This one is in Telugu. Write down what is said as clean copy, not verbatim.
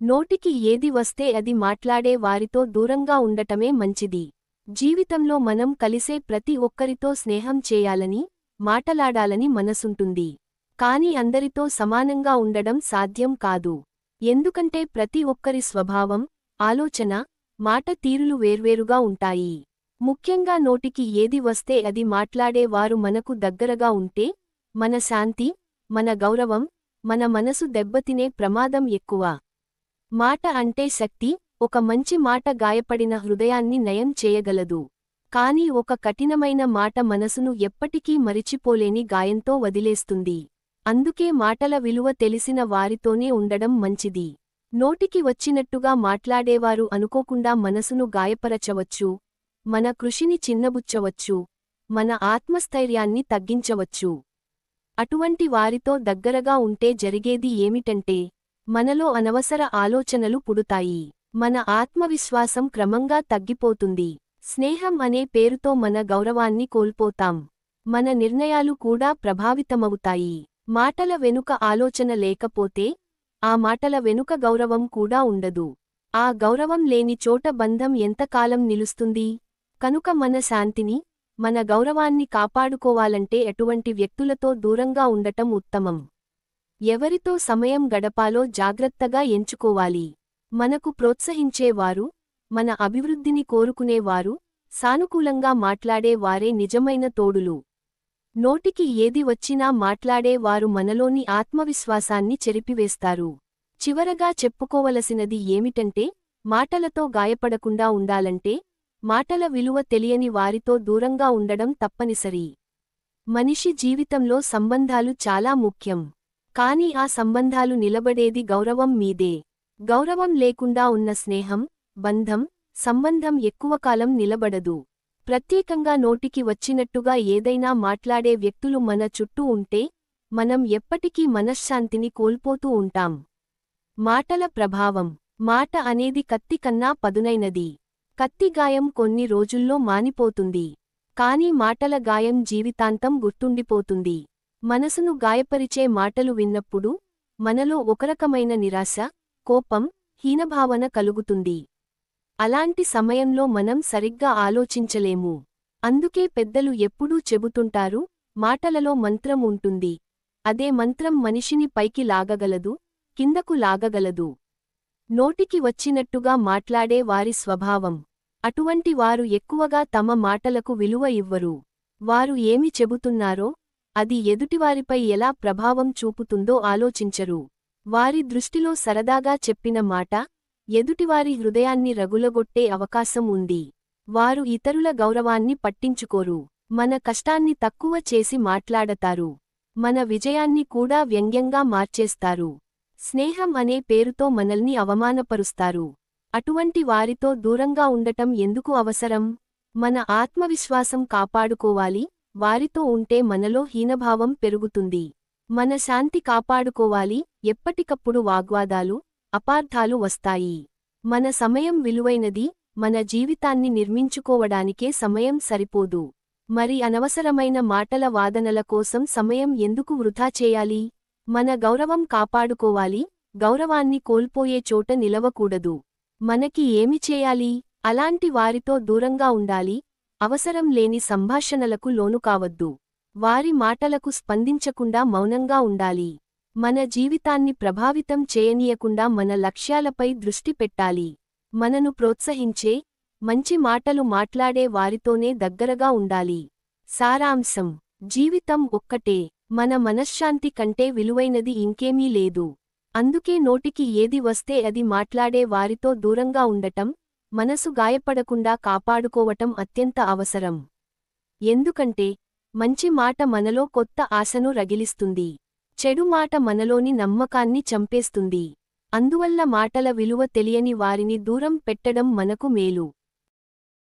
నోటికి ఏది వస్తే అది మాట్లాడే వారితో దూరంగా ఉండటమే మంచిది. జీవితంలో మనం కలిసే ప్రతి ఒక్కరితో స్నేహం చేయాలని, మాటలాడాలని మనసుంటుంది. కాని అందరితో సమానంగా ఉండడం సాధ్యం కాదు. ఎందుకంటే ప్రతి ఒక్కరి స్వభావం, ఆలోచన, మాట తీరులు వేర్వేరుగా ఉంటాయి. ముఖ్యంగా నోటికి ఏది వస్తే అది మాట్లాడే వారు మనకు దగ్గరగా ఉంటే, మన శాంతి, మన గౌరవం, మన మనసు దెబ్బతినే ప్రమాదం ఎక్కువ. మాట అంటే శక్తి. ఒక మంచి మాట గాయపడిన హృదయాన్ని నయం చేయగలదు. కాని ఒక కఠినమైన మాట మనసును ఎప్పటికీ మరిచిపోలేని గాయంతో వదిలేస్తుంది. అందుకే మాటల విలువ తెలిసిన వారితోనే ఉండడం మంచిది. నోటికి వచ్చినట్టుగా మాట్లాడేవారు అనుకోకుండా మనసును గాయపరచవచ్చు, మన కృషిని చిన్నబుచ్చవచ్చు, మన ఆత్మస్థైర్యాన్ని తగ్గించవచ్చు. అటువంటి వారితో దగ్గరగా ఉంటే జరిగేది ఏమిటంటే, మనలో అనవసర ఆలోచనలు పుడుతాయి. మన ఆత్మవిశ్వాసం క్రమంగా తగ్గిపోతుంది. స్నేహం అనే పేరుతో మన గౌరవాన్ని కోల్పోతాం. మన నిర్ణయాలు కూడా ప్రభావితమవుతాయి. మాటల వెనుక ఆలోచన లేకపోతే, ఆ మాటల వెనుక గౌరవం కూడా ఉండదు. ఆ గౌరవం లేని చోట బంధం ఎంతకాలం నిలుస్తుంది? కనుక మన శాంతిని, మన గౌరవాన్ని కాపాడుకోవాలంటే ఎటువంటి వ్యక్తులతో దూరంగా ఉండటం ఉత్తమం. ఎవరితో సమయం గడపాలో జాగ్రత్తగా ఎంచుకోవాలి. మనకు ప్రోత్సహించేవారు, మన అభివృద్ధిని కోరుకునేవారు, సానుకూలంగా మాట్లాడే వారే నిజమైన తోడులు. నోటికి ఏది వచ్చినా మాట్లాడే వారు మనలోని ఆత్మవిశ్వాసాన్ని చెరిపివేస్తారు. చివరగా చెప్పుకోవలసినది ఏమిటంటే, మాటలతో గాయపడకుండా ఉండాలంటే, మాటల విలువ తెలియని వారితో దూరంగా ఉండడం తప్పనిసరి. మనిషి జీవితంలో సంబంధాలు చాలా ముఖ్యం. కాని ఆ సంబంధాలు నిలబడేది గౌరవం మీదే. గౌరవం లేకుండా ఉన్న స్నేహం, బంధం, సంబంధం ఎక్కువ కాలం నిలబడదు. ప్రత్యేకంగా నోటికి వచ్చినట్టుగా ఏదైనా మాట్లాడే వ్యక్తులు మన చుట్టూ ఉంటే, మనం ఎప్పటికీ మనశ్శాంతిని కోల్పోతూ ఉంటాం. మాటల ప్రభావం. మాట అనేది కత్తి కన్నా పదునైనది. కత్తి గాయం కొన్ని రోజుల్లో మానిపోతుంది. కాని మాటల గాయం జీవితాంతం గుర్తుండిపోతుంది. మనసును గాయపరిచే మాటలు విన్నప్పుడు, మనలో ఒకరకమైన నిరాశ, కోపం, హీనభావన కలుగుతుంది. అలాంటి సమయంలో మనం సరిగ్గా ఆలోచించలేము. అందుకే పెద్దలు ఎప్పుడూ చెబుతుంటారు, మాటలలో మంత్రం ఉంటుంది. అదే మంత్రం మనిషిని పైకి లాగగలదు, కిందకు లాగగలదు. నోటికి వచ్చినట్టుగా మాట్లాడే వారి స్వభావం. అటువంటి వారు ఎక్కువగా తమ మాటలకు విలువ ఇవ్వరు. వారు ఏమి చెబుతున్నారో, అది ఎదుటివారిపై ఎలా ప్రభావం చూపుతుందో ఆలోచించరు. వారి దృష్టిలో సరదాగా చెప్పిన మాట, ఎదుటివారి హృదయాన్ని రగులగొట్టే అవకాశం ఉంది. వారు ఇతరుల గౌరవాన్ని పట్టించుకోరు. మన కష్టాన్ని తక్కువ చేసి మాట్లాడతారు. మన విజయాన్ని కూడా వ్యంగ్యంగా మార్చేస్తారు. స్నేహం అనే పేరుతో మనల్ని అవమానపరుస్తారు. అటువంటి వారితో దూరంగా ఉండటం ఎందుకు అవసరం? మన ఆత్మవిశ్వాసం కాపాడుకోవాలి. వారితో ఉంటే మనలో హీనభావం పెరుగుతుంది. మన శాంతి కాపాడుకోవాలి. ఎప్పటికప్పుడు వాగ్వాదాలు, అపార్థాలు వస్తాయి. మన సమయం విలువైనది. మన జీవితాన్ని నిర్మించుకోవడానికే సమయం సరిపోదు. మరి అనవసరమైన మాటల వాదనల కోసం సమయం ఎందుకు వృధా చేయాలి? మన గౌరవం కాపాడుకోవాలి. గౌరవాన్ని కోల్పోయే చోట నిలవకూడదు. మనకి ఏమి చేయాలి? అలాంటి వారితో దూరంగా ఉండాలి. అవసరం లేని సంభాషణలకు లోనుకావద్దు. వారి మాటలకు స్పందించకుండా మౌనంగా ఉండాలి. మన జీవితాన్ని ప్రభావితం చేయనీయకుండా మన లక్ష్యాలపై దృష్టి పెట్టాలి. మనను ప్రోత్సహించే, మంచి మాటలు మాట్లాడే వారితోనే దగ్గరగా ఉండాలి. సారాంశం: జీవితం ఒక్కటే. మన మనశ్శాంతి కంటే విలువైనది ఇంకేమీ లేదు. అందుకే నోటికి ఏది వస్తే అది మాట్లాడే వారితో దూరంగా ఉండటం, మనసు గాయపడకుండా కాపాడుకోవటం అత్యంత అవసరం. ఎందుకంటే, మంచి మాట మనలో కొత్త ఆశను రగిలిస్తుంది. చెడు మాట మనలోని నమ్మకాన్ని చంపేస్తుంది. అందువల్ల మాటల విలువ తెలియని వారిని దూరం పెట్టడం మనకు మేలు.